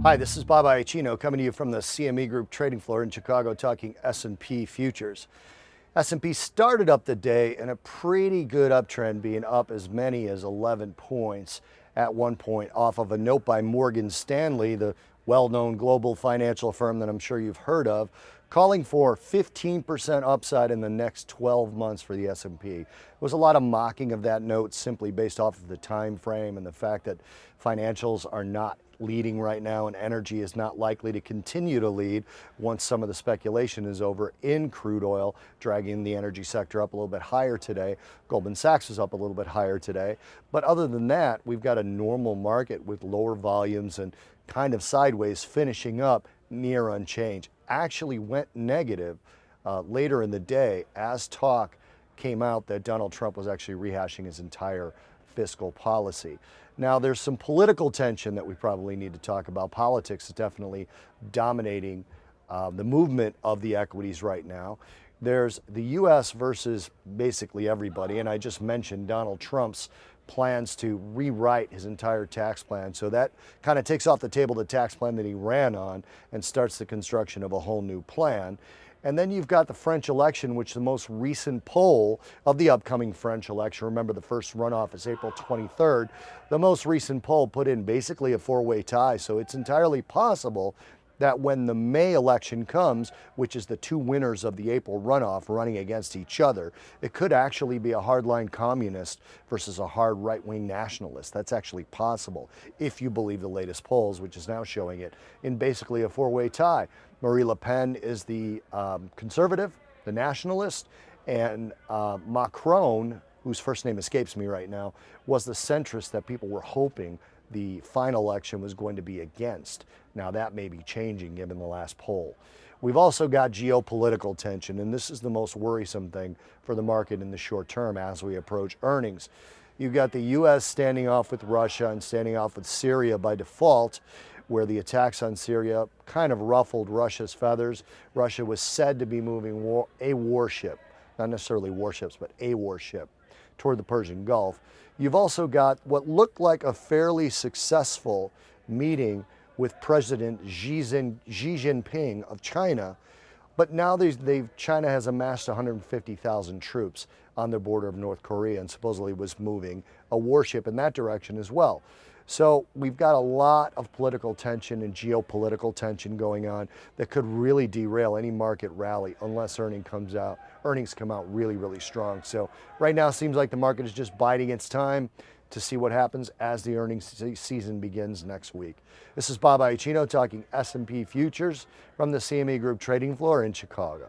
Hi, this is Bob Iaccino coming to you from the CME Group trading floor in Chicago talking S&P futures. S&P started up the day in a pretty good uptrend, being up as many as 11 points at one point off of a note by Morgan Stanley, the well-known global financial firm that I'm sure you've heard of, calling for 15% upside in the next 12 months for the S&P. There was a lot of mocking of that note simply based off of the time frame and the fact that financials are not leading right now and energy is not likely to continue to lead once some of the speculation is over in crude oil, dragging the energy sector up a little bit higher today. Goldman Sachs is up a little bit higher today. But other than that, we've got a normal market with lower volumes and kind of sideways, finishing up near unchanged. Actually went negative later in the day as talk came out that Donald Trump was actually rehashing his entire fiscal policy. Now, there's some political tension that we probably need to talk about. Politics is definitely dominating the movement of the equities right now. There's the U.S. versus basically everybody, and I just mentioned Donald Trump's plans to rewrite his entire tax plan. So that kind of takes off the table the tax plan that he ran on and starts the construction of a whole new plan. And then you've got the French election, which the most recent poll of the upcoming French election, remember the first runoff is April 23rd, the most recent poll put in basically a four-way tie. So it's entirely possible that when the May election comes, which is the two winners of the April runoff running against each other, it could actually be a hardline communist versus a hard right-wing nationalist. That's actually possible if you believe the latest polls, which is now showing it in basically a four-way tie. Marie Le Pen is the conservative, the nationalist, and Macron, whose first name escapes me right now, was the centrist that people were hoping the final election was going to be against. Now that may be changing given the last poll. We've also got geopolitical tension, and this is the most worrisome thing for the market in the short term as we approach earnings. You've got the U.S. standing off with Russia and standing off with Syria by default, where the attacks on Syria kind of ruffled Russia's feathers. Russia was said to be moving a warship, not necessarily warships, but a warship toward the Persian Gulf. You've also got what looked like a fairly successful meeting with President Xi Jinping of China, but now China has amassed 150,000 troops on the border of North Korea and supposedly was moving a warship in that direction as well. So we've got a lot of political tension and geopolitical tension going on that could really derail any market rally unless earnings come out really, really strong. So right now it seems like the market is just biding its time to see what happens as the earnings season begins next week. This is Bob Iaccino talking S&P futures from the CME Group trading floor in Chicago.